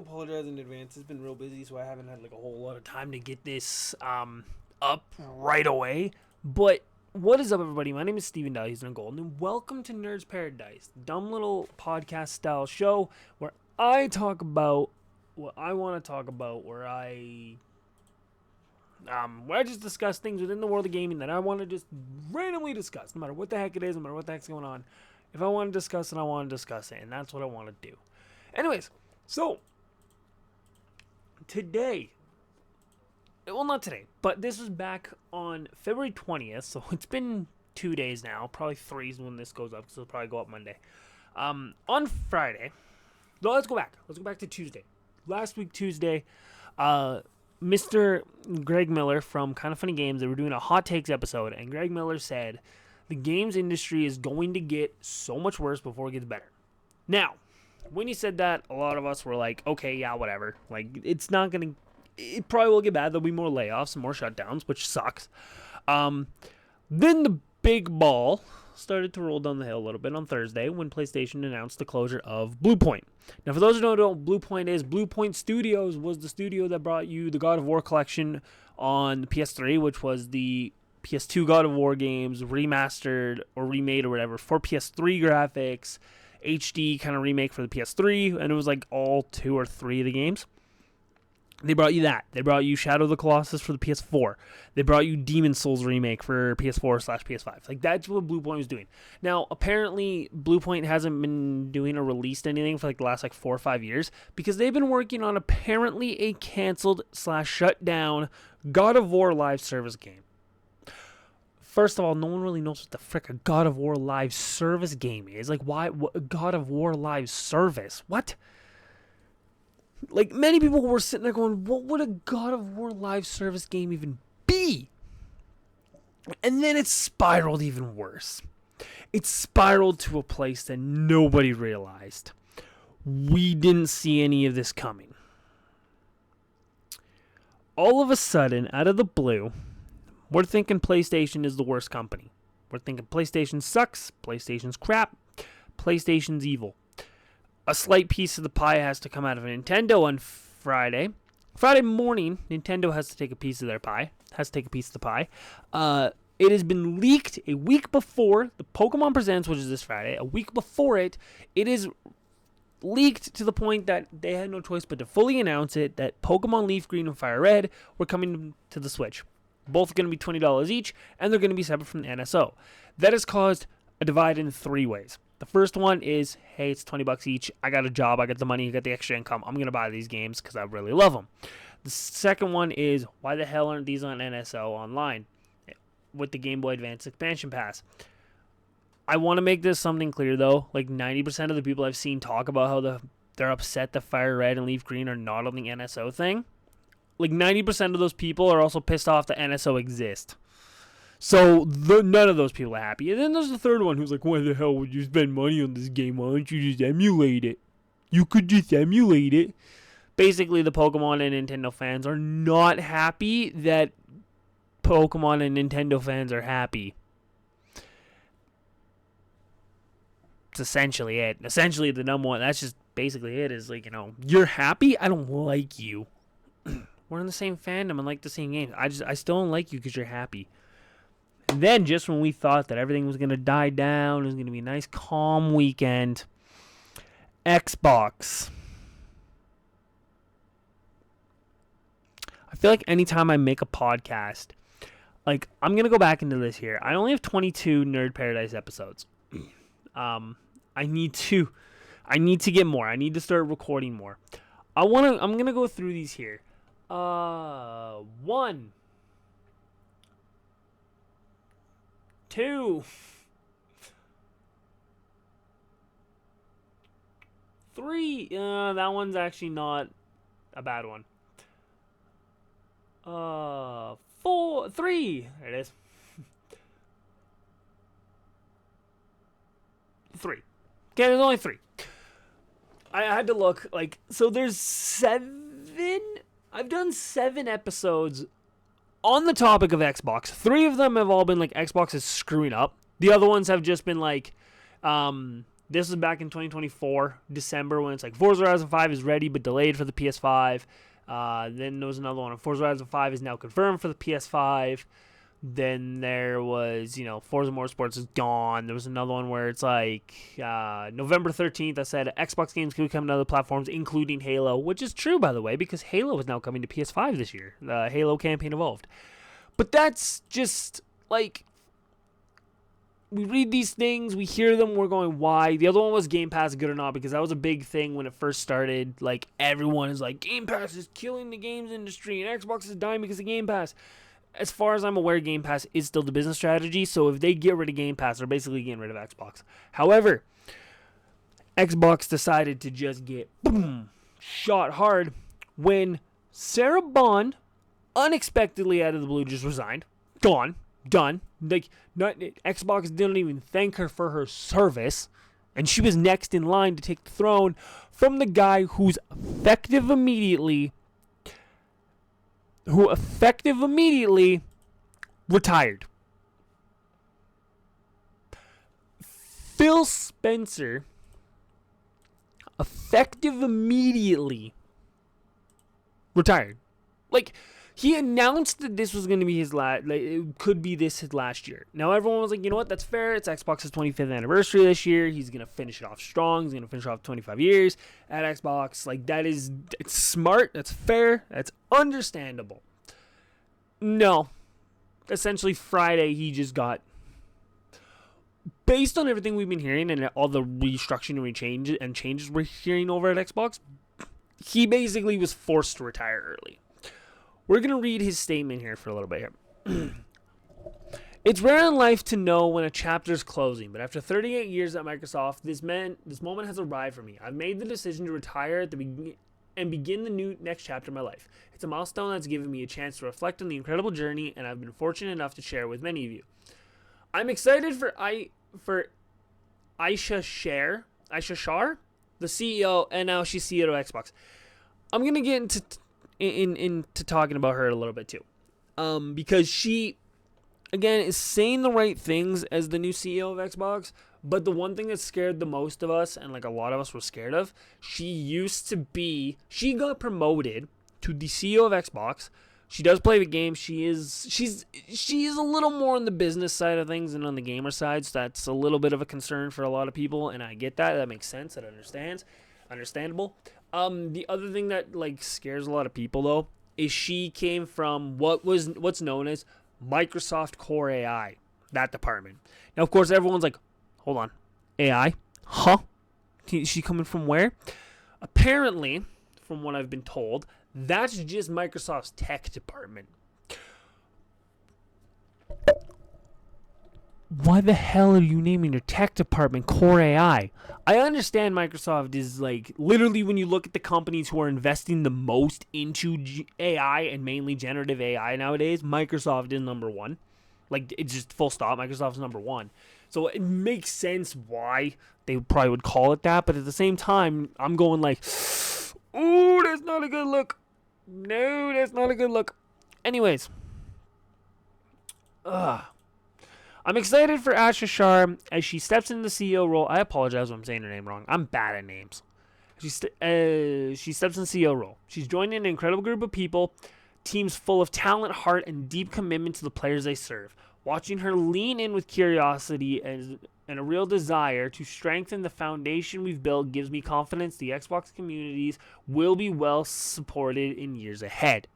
apologize in advance. It's been real busy, so I haven't had like a whole lot of time to get this up right away. But what is up, everybody? My name is Steven Dallas Golden, and welcome to Nerds Paradise, dumb little podcast style show where I talk about what I want to talk about, where I just discuss things within the world of gaming that I want to just randomly discuss, no matter what the heck it is, no matter what the heck's going on. If I want to discuss it, I want to discuss it, and that's what I want to do. Anyways, so today, well, not today, but this was back on February 20th, so it's been 2 days now, probably 3 when this goes up, so it'll probably go up Monday. On Friday, no, let's go back to Tuesday. Last week, Tuesday, Mr. Greg Miller from Kind of Funny Games, they were doing a Hot Takes episode, and Greg Miller said, the games industry is going to get so much worse before it gets better. Now, when he said that, a lot of us were like, okay, yeah, whatever. Like, it probably will get bad. There'll be more layoffs and more shutdowns, which sucks. Then the big ball started to roll down the hill a little bit on Thursday when PlayStation announced the closure of Bluepoint. Now, for those who don't know what Bluepoint is, Bluepoint Studios was the studio that brought you the God of War collection on the PS3, which was the PS2 God of War games remastered or remade or whatever for PS3 graphics, HD kind of remake for the PS3, and it was like all 2 or 3 of the games. They brought you that. They brought you Shadow of the Colossus for the PS4. They brought you Demon Souls remake for PS4/PS5. Like, that's what Bluepoint was doing. Now, apparently, Bluepoint hasn't been doing or released anything for like the last 4 or 5 years because they've been working on apparently a canceled/shut down God of War live service game. First of all, no one really knows what the frick a God of War live service game is. Like, why? What, God of War live service? What? Like, many people were sitting there going, what would a God of War live service game even be? And then it spiraled even worse. It spiraled to a place that nobody realized. We didn't see any of this coming. All of a sudden, out of the blue, we're thinking PlayStation is the worst company. We're thinking PlayStation sucks, PlayStation's crap, PlayStation's evil. A slight piece of the pie has to come out of Nintendo on Friday. Friday morning, Nintendo has to take a piece of their pie. It has been leaked a week before the Pokemon Presents, which is this Friday. A week before it is leaked to the point that they had no choice but to fully announce it that Pokemon Leaf Green and Fire Red were coming to the Switch. Both are going to be $20 each, and they're going to be separate from the NSO. That has caused a divide in 3 ways. The first one is, hey, it's $20 each. I got a job. I got the money. I got the extra income. I'm going to buy these games because I really love them. The second one is, why the hell aren't these on NSO online with the Game Boy Advance Expansion Pass? I want to make this something clear, though. Like, 90% of the people I've seen talk about how they're upset that Fire Red and Leaf Green are not on the NSO thing. Like, 90% of those people are also pissed off that NSO exists. So, none of those people are happy. And then there's the third one who's like, why the hell would you spend money on this game? Why don't you just emulate it? You could just emulate it. Basically, the Pokemon and Nintendo fans are not happy that Pokemon and Nintendo fans are happy. It's essentially it. Essentially, the number one, that's just basically it, is like, you're happy? I don't like you. We're in the same fandom and like the same games. I still don't like you because you're happy. And then just when we thought that everything was going to die down, it was going to be a nice calm weekend, Xbox. I feel like anytime I make a podcast, like, I'm going to go back into this here. I only have 22 Nerd Paradise episodes. I need to get more. I need to start recording more. I'm going to go through these here. 1, 2, 3. That one's actually not a bad one. 4, 3. There it is. 3. Okay, there's only 3. I had to look, so there's 7. I've done 7 episodes on the topic of Xbox. 3 of them have all been Xbox is screwing up. The other ones have just been This was back in 2024, December, when it's like Forza Horizon 5 is ready but delayed for the PS5. Then there was another one. Forza Horizon 5 is now confirmed for the PS5. Then there was, Forza Motorsports is gone. There was another one where it's like November 13th, I said Xbox games could come to other platforms, including Halo, which is true, by the way, because Halo is now coming to PS5 this year. The Halo campaign evolved. But that's just, like, we read these things, we hear them, we're going, why? The other one was Game Pass good or not, because that was a big thing when it first started. Like, everyone is like, Game Pass is killing the games industry, and Xbox is dying because of Game Pass. As far as I'm aware, Game Pass is still the business strategy, so if they get rid of Game Pass, they're basically getting rid of Xbox. However, Xbox decided to just get shot hard when Sarah Bond unexpectedly out of the blue just resigned. Gone. Done. Like, Xbox didn't even thank her for her service, and she was next in line to take the throne from the guy who effective immediately retired. Phil Spencer, effective immediately retired. Like, he announced that this was going to be his last, like, it could be his last year. Now, everyone was like, you know what, that's fair. It's Xbox's 25th anniversary this year. He's going to finish it off strong. He's going to finish off 25 years at Xbox. Like, it's smart. That's fair. That's understandable. No. Essentially, Friday, he just got, based on everything we've been hearing and all the restructuring and changes we're hearing over at Xbox, he basically was forced to retire early. We're going to read his statement here for a little bit here. It's rare in life to know when a chapter is closing, but after 38 years at Microsoft, this moment has arrived for me. I've made the decision to retire at the beginning and begin the next chapter of my life. It's a milestone that's given me a chance to reflect on the incredible journey, and I've been fortunate enough to share with many of you. I'm excited for Aisha Shar, the CEO, and now she's CEO of Xbox. I'm going to get into talking about her a little bit too, because she, again, is saying the right things as the new CEO of Xbox. But the one thing that scared the most of us, and like a lot of us were scared of, she got promoted to the CEO of Xbox. She does play the game. She's a little more on the business side of things than on the gamer side. So that's a little bit of a concern for a lot of people, and I get that. That makes sense. That understandable. The other thing that like scares a lot of people though is she came from what's known as Microsoft Core AI, that department. Now, of course, everyone's like, hold on, AI? Huh? She coming from where? Apparently, from what I've been told, that's just Microsoft's tech department. Why the hell are you naming your tech department Core AI? I understand Microsoft is like, literally when you look at the companies who are investing the most into AI and mainly generative AI nowadays, Microsoft is number one. Like, it's just full stop. Microsoft's number one. So it makes sense why they probably would call it that. But at the same time, I'm going like, ooh, that's not a good look. No, that's not a good look. Anyways. I'm excited for Asha Shar as she steps into the CEO role. I apologize if I'm saying her name wrong. I'm bad at names. She steps in the CEO role. She's joining an incredible group of people, teams full of talent, heart, and deep commitment to the players they serve. Watching her lean in with curiosity and a real desire to strengthen the foundation we've built gives me confidence the Xbox communities will be well supported in years ahead.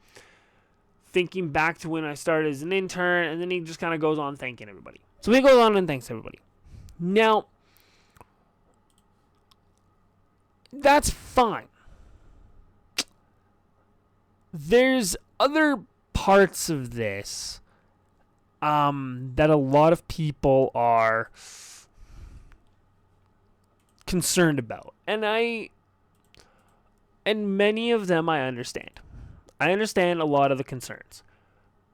Thinking back to when I started as an intern, and then he just kind of goes on thanking everybody. So he goes on and thanks everybody. Now, that's fine. There's other parts of this that a lot of people are concerned about. And many of them I understand. I understand a lot of the concerns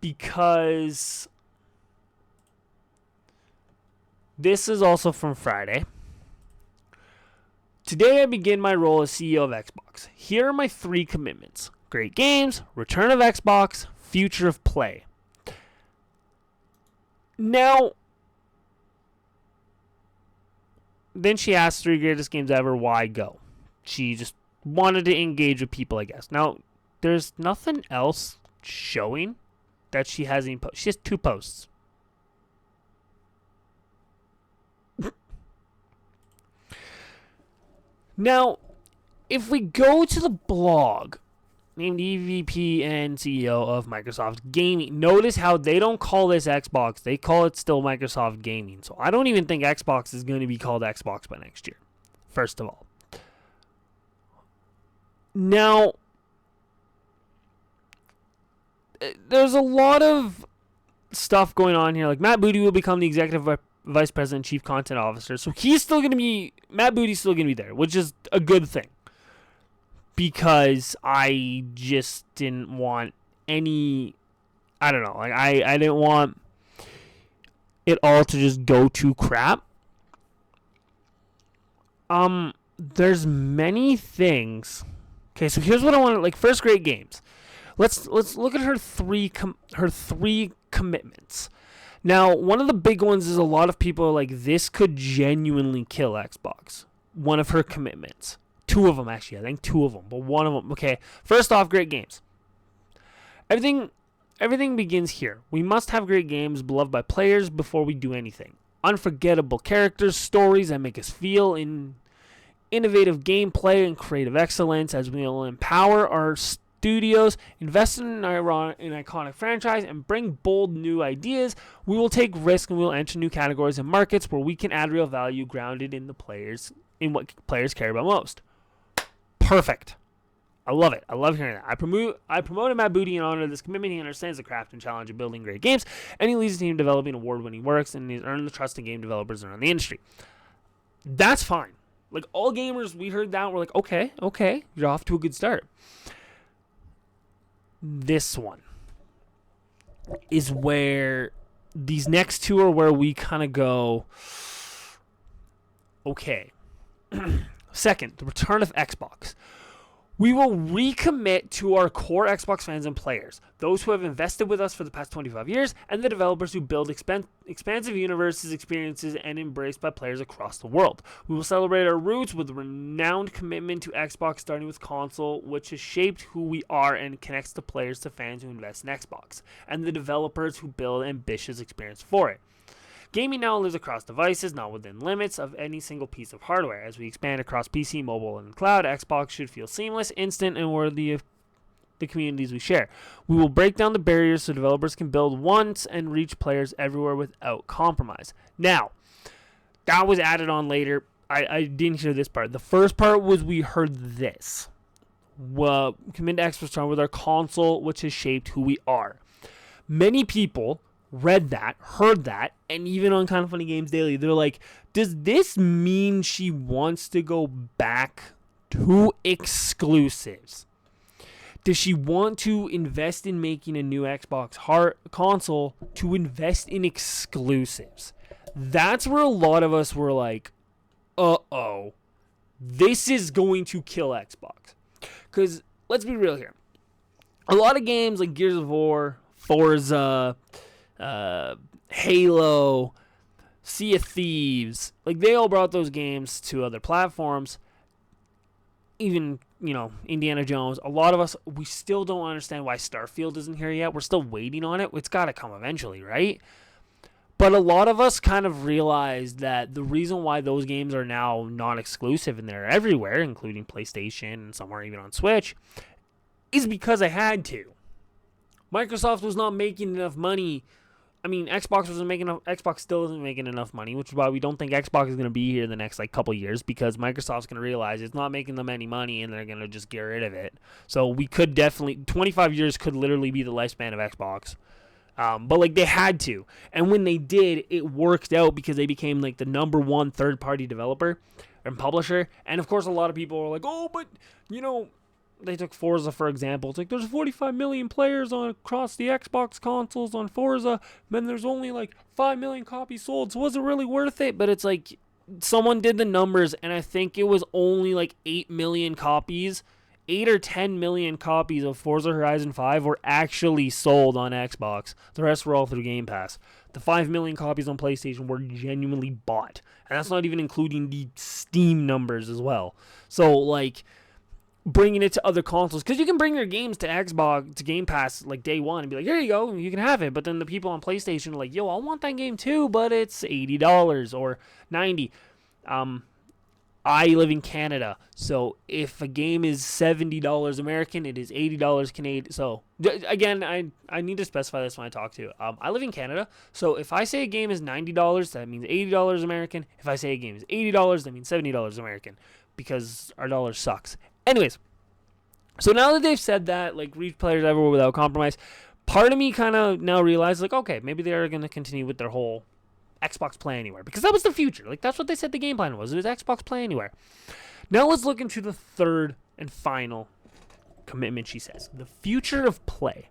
because this is also from Friday. Today I begin my role as CEO of Xbox. Here are my 3 commitments. Great games, return of Xbox, future of play. Now, then she asked 3 greatest games ever, why go? She just wanted to engage with people, I guess. Now, there's nothing else showing that she has any posts. She has 2 posts. Now, if we go to the blog named EVP and CEO of Microsoft Gaming, notice how they don't call this Xbox. They call it still Microsoft Gaming. So I don't even think Xbox is going to be called Xbox by next year, first of all. Now, there's a lot of stuff going on here. Like, Matt Booty will become the executive vice president, chief content officer. So he's still going to be, Matt Booty's still going to be there, which is a good thing. Because I just didn't want any, I don't know, like I didn't want it all to just go to crap. There's many things. Okay, so here's what I want. Like, first great games. Let's look at her three commitments. Now, one of the big ones is a lot of people are like, this could genuinely kill Xbox. One of her commitments. 2 of them, actually. I think 2 of them, but one of them. Okay, first off, great games. Everything begins here. We must have great games beloved by players before we do anything. Unforgettable characters, stories that make us feel in innovative gameplay and creative excellence as we will empower our studios, invest in an iconic franchise, and bring bold new ideas. We will take risks and we will enter new categories and markets where we can add real value grounded in what players care about most. Perfect. I love it. I love hearing that. I promoted Matt Booty in honor of this commitment. He understands the craft and challenge of building great games, and he leads the team developing award-winning works, and he's earned the trust of game developers around the industry. That's fine. Like, all gamers, we heard that, we're like, okay, you're off to a good start. This one is where these next 2 are where we kind of go, okay. Second, the return of Xbox. We will recommit to our core Xbox fans and players, those who have invested with us for the past 25 years, and the developers who build expansive universes, experiences, and embraced by players across the world. We will celebrate our roots with a renowned commitment to Xbox, starting with console, which has shaped who we are and connects the players to fans who invest in Xbox, and the developers who build ambitious experience for it. Gaming now lives across devices, not within limits of any single piece of hardware. As we expand across PC, mobile, and cloud, Xbox should feel seamless, instant, and worthy of the communities we share. We will break down the barriers so developers can build once and reach players everywhere without compromise. Now, that was added on later. I didn't hear this part. The first part was we heard this. Commit to Xbox with our console, which has shaped who we are. Many people read that, heard that, and even on Kind of Funny Games Daily, they're like, does this mean she wants to go back to exclusives? Does she want to invest in making a new Xbox console to invest in exclusives? That's where a lot of us were like, uh-oh, this is going to kill Xbox. Because, let's be real here. A lot of games like Gears of War, Forza, Halo, Sea of Thieves, like, they all brought those games to other platforms. Even, Indiana Jones. A lot of us, we still don't understand why Starfield isn't here yet. We're still waiting on it. It's got to come eventually, right? But a lot of us kind of realized that the reason why those games are now non-exclusive and they're everywhere, including PlayStation and somewhere even on Switch, is because I had to. Microsoft was not making enough money. I mean, Xbox still isn't making enough money, which is why we don't think Xbox is going to be here the next couple years, because Microsoft's going to realize it's not making them any money and they're going to just get rid of it. So we could definitely, 25 years could literally be the lifespan of Xbox. But they had to. And when they did, it worked out because they became the number 1 third-party developer and publisher. And of course, a lot of people were like, oh, but they took Forza, for example. It's there's 45 million players across the Xbox consoles on Forza, then there's only 5 million copies sold, so was it really worth it? But it's someone did the numbers, and I think it was only 8 million copies, 8 or 10 million copies of Forza Horizon 5 were actually sold on Xbox. The rest were all through Game Pass. The 5 million copies on PlayStation were genuinely bought. And that's not even including the Steam numbers as well. So, like, bringing it to other consoles, because you can bring your games to Xbox, to Game Pass, like, day one, and be like, here you go, you can have it. But then the people on PlayStation are like, yo, I want that game too, but it's $80 or $90. I live in Canada, so if a game is $70 American, it is $80 Canadian. So, again, I need to specify this when I talk to you. I live in Canada, so if I say a game is $90, that means $80 American. If I say a game is $80, that means $70 American, because our dollar sucks. Anyways, so now that they've said that, like, reach players everywhere without compromise, part of me kind of now realizes, like, okay, maybe they are going to continue with their whole Xbox Play Anywhere, because that was the future. Like, that's what they said the game plan was. It was Xbox Play Anywhere. Now let's look into the third and final commitment, she says. The future of play.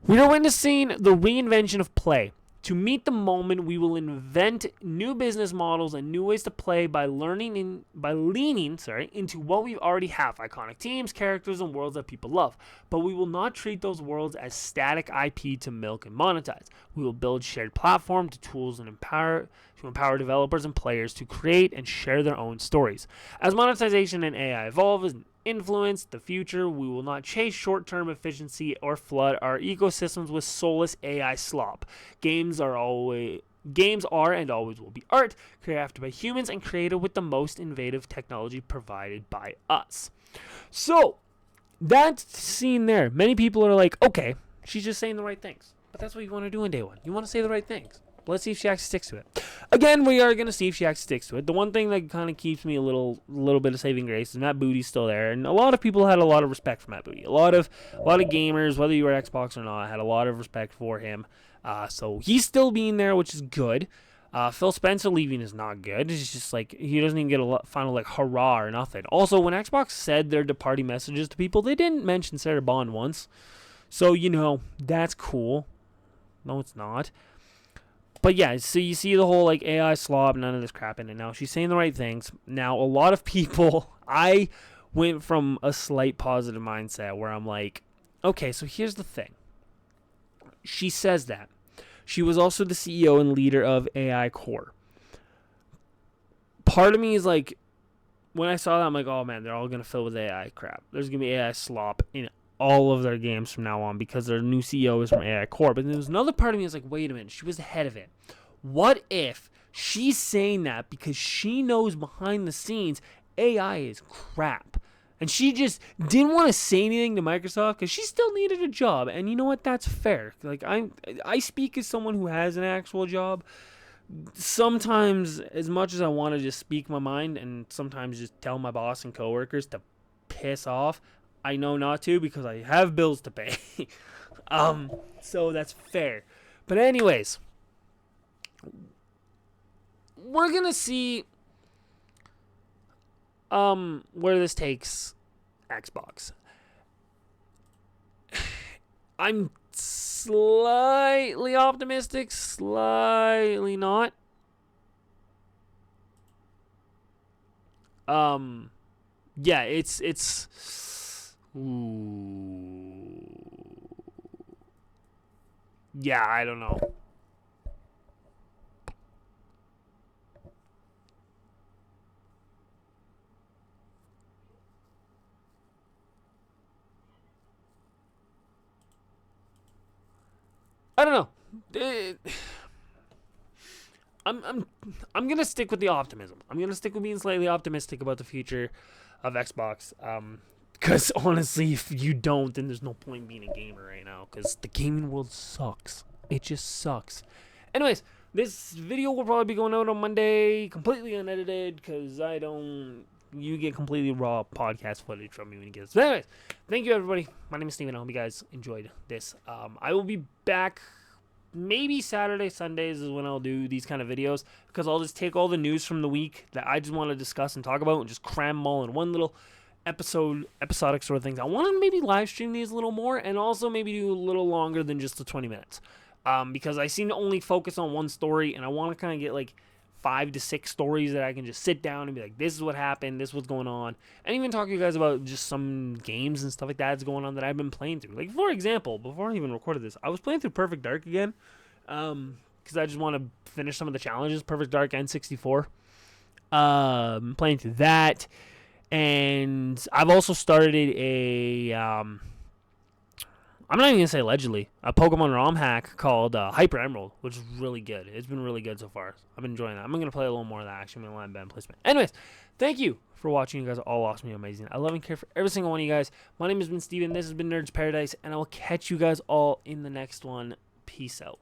We are witnessing the reinvention of play. To meet the moment, we will invent new business models and new ways to play by leaning into what we already have, iconic teams, characters, and worlds that people love. But we will not treat those worlds as static IP to milk and monetize. We will build shared platform to tools and empower developers and players to create and share their own stories. As monetization and AI evolve and influence the future, we will not chase short-term efficiency or flood our ecosystems with soulless AI slop. Games are and always will be art, crafted by humans and created with the most innovative technology provided by us. So, that scene there, many people are like, okay, she's just saying the right things. But that's what you want to do in day one. You want to say the right things. Let's see if she actually sticks to it. Again, we are going to see if she actually sticks to it. The one thing that kind of keeps me a little bit of saving grace is Matt Booty's still there. And a lot of people had a lot of respect for Matt Booty. A lot of gamers, whether you were Xbox or not, had a lot of respect for him. So he's still being there, which is good. Phil Spencer leaving is not good. It's just like he doesn't even get a final like hurrah or nothing. Also, when Xbox said their departing messages to people, they didn't mention Sarah Bond once. So, that's cool. No, it's not. But yeah, so you see the whole like AI slob, none of this crap in it. Now she's saying the right things. Now a lot of people, I went from a slight positive mindset where I'm like, okay, so here's the thing. She says that. She was also the CEO and leader of AI Core. Part of me is like, when I saw that, I'm like, oh man, they're all going to fill with AI crap. There's going to be AI slop in all of their games from now on because their new CEO is from AI Core. But there was another part of me that's like, wait a minute, she was the head of it. What if she's saying that because she knows behind the scenes AI is crap? And she just didn't want to say anything to Microsoft because she still needed a job. And you know what? That's fair. Like I speak as someone who has an actual job. Sometimes, as much as I want to just speak my mind and sometimes just tell my boss and coworkers to piss off, I know not to because I have bills to pay. So that's fair. But anyways, we're going to see where this takes Xbox. I'm slightly optimistic, slightly not. Yeah, it's ooh. Yeah, I don't know. I don't know. I'm gonna stick with the optimism. I'm gonna stick with being slightly optimistic about the future of Xbox. Because honestly, if you don't, then there's no point being a gamer right now. Because the gaming world sucks. It just sucks. Anyways, this video will probably be going out on Monday, completely unedited. Because you get completely raw podcast footage from me when you get this. But anyways, thank you everybody. My name is Steven. I hope you guys enjoyed this. I will be back maybe Saturday, Sundays is when I'll do these kind of videos, because I'll just take all the news from the week that I just want to discuss and talk about and just cram them all in one little episodic sort of things. I want to maybe live stream these a little more and also maybe do a little longer than just the 20 minutes. Because I seem to only focus on one story, and I want to kind of get like 5 to 6 stories that I can just sit down and be like, this is what happened, this is what's going on, and even talk to you guys about just some games and stuff like that's going on that I've been playing through. Like, for example, before I even recorded this, I was playing through Perfect Dark again, Because I just want to finish some of the challenges. Perfect Dark N64. Playing through that. And I've also started I'm not even going to say allegedly, a Pokemon ROM hack called Hyper Emerald, which is really good. It's been really good so far. I've been enjoying that. I'm going to play a little more of that, actually. I'm going to land band placement. Anyways, thank you for watching. You guys are all awesome and amazing. I love and care for every single one of you guys. My name has been Steven. This has been Nerds Paradise, and I will catch you guys all in the next one. Peace out.